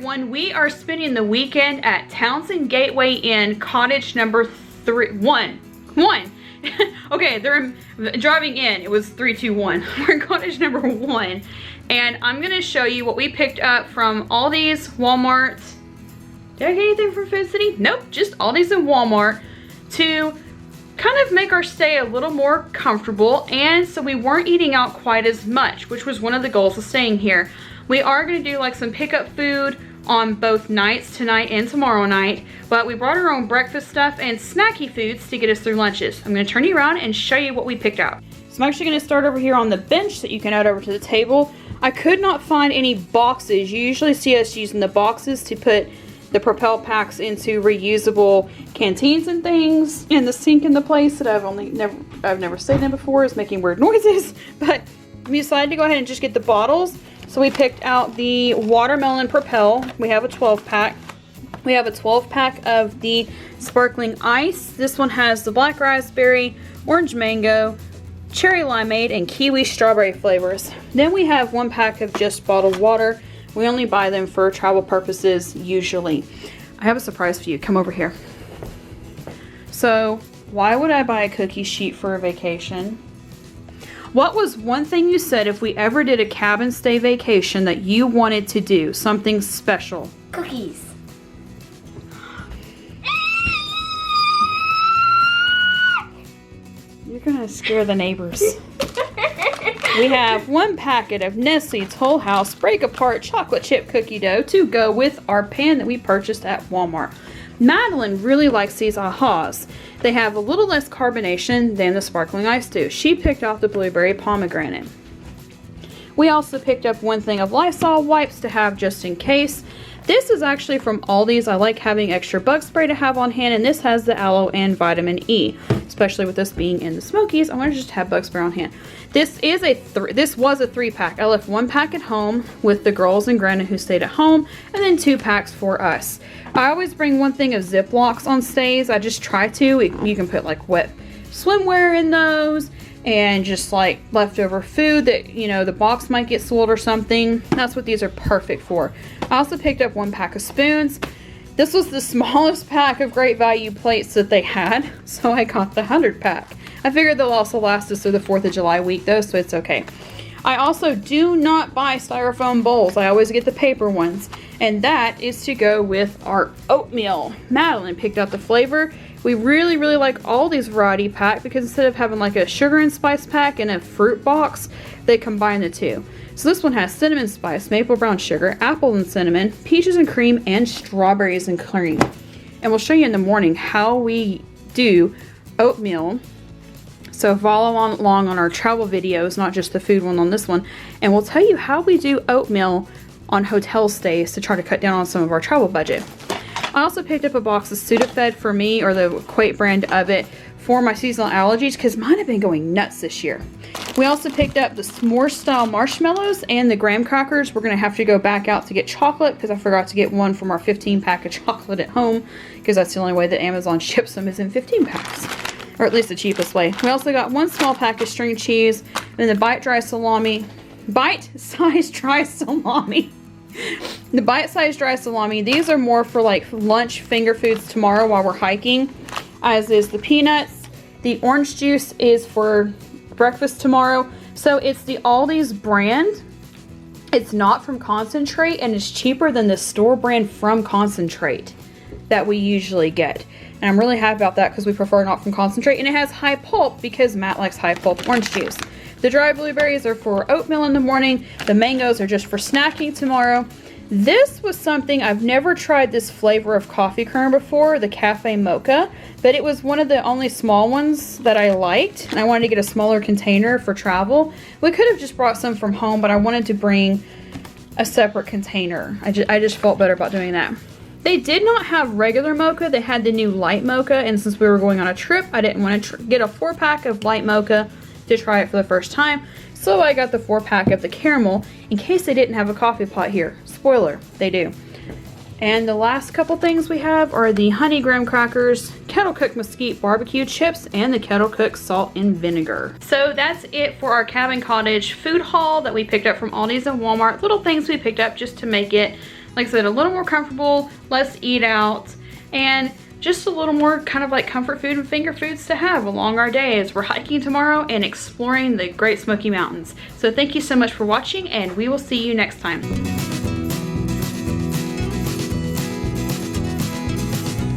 everyone. We are spending the weekend at Townsend Gateway Inn, cottage number one. Okay, they're driving in. It was 321. We're in cottage number 1. And I'm going to show you what we picked up from Aldi's, Walmart. Did I get anything from Food City? Nope, just Aldi's and Walmart to kind of make our stay a little more comfortable, and so we weren't eating out quite as much, which was one of the goals of staying here. We are going to do like some pickup food on both nights, tonight and tomorrow night, but we brought our own breakfast stuff and snacky foods to get us through lunches. I'm going to turn you around and show you what we picked out. So I'm actually going to start over here on the bench that you can add over to the table. I could not find any boxes. You usually see us using the boxes to put the Propel packs into reusable canteens and things. And the sink in the place that I've never stayed in before is making weird noises. But we decided to go ahead and just get the bottles. So we picked out the watermelon Propel. We have a 12 pack. We have a 12 pack of the sparkling ice. This one has the black raspberry, orange mango, cherry limeade, and kiwi strawberry flavors. Then we have 1 pack of just bottled water. We only buy them for travel purposes usually. I have a surprise for you. Come over here. So, why would I buy a cookie sheet for a vacation? What was one thing you said if we ever did a cabin stay vacation that you wanted to do? Something special. Cookies. You're gonna scare the neighbors. We have 1 packet of Nestle's Whole House Break Apart Chocolate Chip Cookie Dough to go with our pan that we purchased at Walmart. Madeline really likes these Ahas. They have a little less carbonation than the sparkling ice do. She picked out the blueberry pomegranate. We also picked up 1 thing of Lysol wipes to have just in case. This is actually from Aldi's. I like having extra bug spray to have on hand, and this has the aloe and vitamin E. Especially with us being in the Smokies, I want to just have bug spray on hand. This was a 3-pack. I left 1 pack at home with the girls and Grandma who stayed at home, and then 2 packs for us. I always bring 1 thing of Ziplocs on stays. I just try to. You can put like wet swimwear in those, and just like leftover food that, you know, the box might get soiled or something. That's what these are perfect for. I also picked up 1 pack of spoons. This was the smallest pack of Great Value plates that they had, so I got the 100 pack. I figured they'll also last us through the 4th of July week though, so it's okay. I also do not buy styrofoam bowls. I always get the paper ones, and that is to go with our oatmeal. Madeline picked out the flavor. We really like Aldi's variety pack because instead of having like a sugar and spice pack and a fruit box, they combine the 2. So this one has cinnamon spice, maple brown sugar, apple and cinnamon, peaches and cream, and strawberries and cream. And we'll show you in the morning how we do oatmeal. So follow along on our travel videos, not just the food one on this one. And we'll tell you how we do oatmeal on hotel stays to try to cut down on some of our travel budget. I also picked up a box of Sudafed for me, or the Quate brand of it, for my seasonal allergies because mine have been going nuts this year. We also picked up the s'more style marshmallows and the graham crackers. We're going to have to go back out to get chocolate because I forgot to get 1 from our 15 pack of chocolate at home because that's the only way that Amazon ships them is in 15 packs. Or at least the cheapest way. We also got 1 small pack of string cheese and the bite-sized dry salami. The bite-sized dry salami, these are more for like lunch finger foods tomorrow while we're hiking, as is the peanuts. The orange juice is for breakfast tomorrow. So it's the Aldi's brand. It's not from concentrate, and it's cheaper than the store brand from concentrate that we usually get. And I'm really happy about that because we prefer not from concentrate, and it has high pulp because Matt likes high pulp orange juice. The dry blueberries are for oatmeal in the morning. The mangoes are just for snacking tomorrow. This was something, I've never tried this flavor of coffee kernel before, the cafe mocha, but it was one of the only small ones that I liked, and I wanted to get a smaller container for travel. We could have just brought some from home, but I wanted to bring a separate container. I just felt better about doing that. They did not have regular mocha. They had the new light mocha, and since we were going on a trip, I didn't want to get a 4-pack of light mocha to try it for the first time. So I got the 4-pack of the caramel in case they didn't have a coffee pot here. Spoiler, they do. And the last couple things we have are the honey graham crackers, kettle cooked mesquite barbecue chips, and the kettle cooked salt and vinegar. So that's it for our cabin cottage food haul that we picked up from Aldi's and Walmart. Little things we picked up just to make it like I said, a little more comfortable, less eat out, and just a little more kind of like comfort food and finger foods to have along our day as we're hiking tomorrow and exploring the Great Smoky Mountains. So thank you so much for watching, and we will see you next time.